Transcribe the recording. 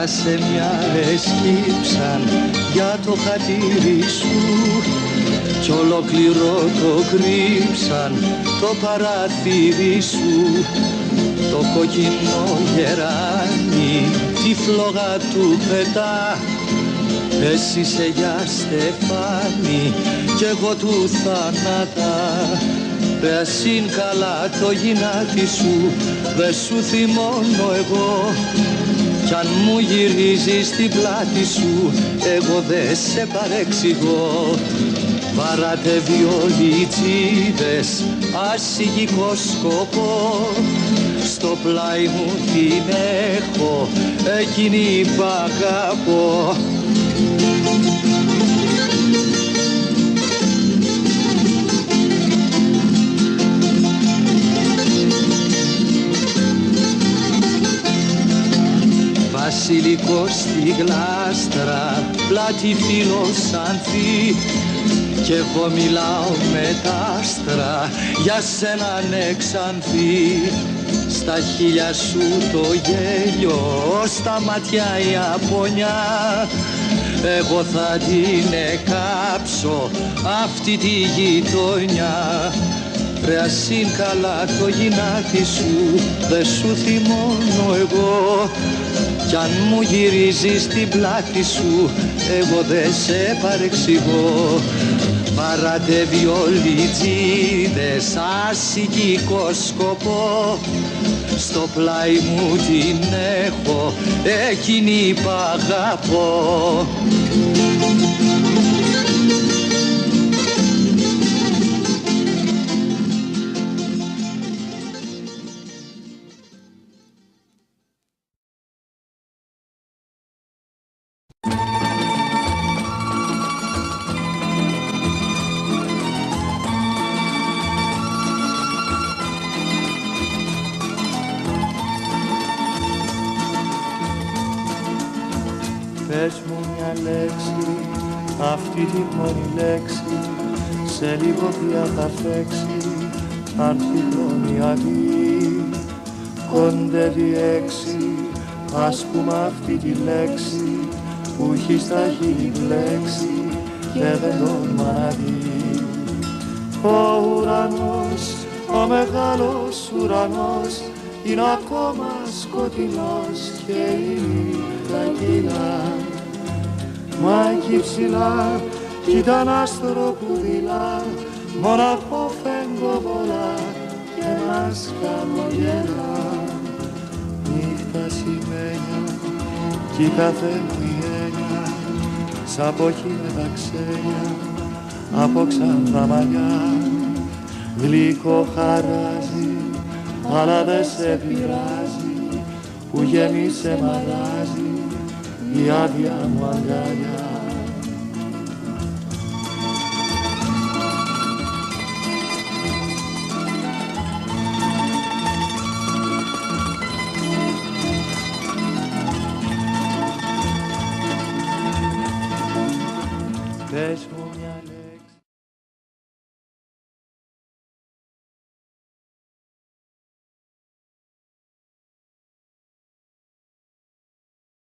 σε μια εσκύψαν για το χατήρι σου κι ολόκληρο το κρύψαν το παραθύρι σου. Το κόκκινο γεράνι τη φλόγα του πετά. Εσύ είσαι για στεφάνι κι εγώ του θάνατα. Ρε ασύν καλά το γυνάτι σου, δε σου θυμώνω εγώ. Κι αν μου γυρίζεις την πλάτη σου, εγώ δε σε παρεξηγώ. Βαράτε βιολιτσίδες, ασυγικό σκοπό. Στο πλάι μου την έχω, εκείνη που αγαπώ. Βασιλικό στη γλάστρα, πλάτη φίλος ανθή. Κι εγώ μιλάω με τ' άστρα, για σένα ναι ξανθή. Στα χείλια σου το γέλιο, στα μάτια η απονιά. Εγώ θα την εκάψω αυτή τη γειτονιά. Ρε ασύν καλά το γυνάτι σου, δε σου θυμώνω εγώ. Κι αν μου γυρίζεις την πλάτη σου, εγώ δε σε παρεξηγώ. Παράτε βιολιτζίδες, ασυγικό σκοπό. Στο πλάι μου την έχω, εκείνη που αγαπώ. Πες μου μια λέξη, αυτή τη μόνη λέξη. Σε λίγο πια θα φέξει, αν φυγώνει αδεί. Κοντεύει έξι, ας πούμε αυτή τη λέξη που έχει στα χείλη μπλέξει και δεν τολμά να δει. Ο ουρανός, ο μεγάλος ουρανός είναι ακόμα σκοτεινός και η νύχτα κυλά. Μα εκεί ψηλά κι ήταν άστρο που δειλά, μοναχό φεγγοβολά και μας χαμογελά. Νύχτα σημαίνια κι η κάθε μου η έννοια σαν ποχή με τα ξένια από ξανθά μαλλιά. Γλυκό χαράζει αλλά δε σε πειράζει που γέμισε μαγάζι η άδεια μου αγκαλιά.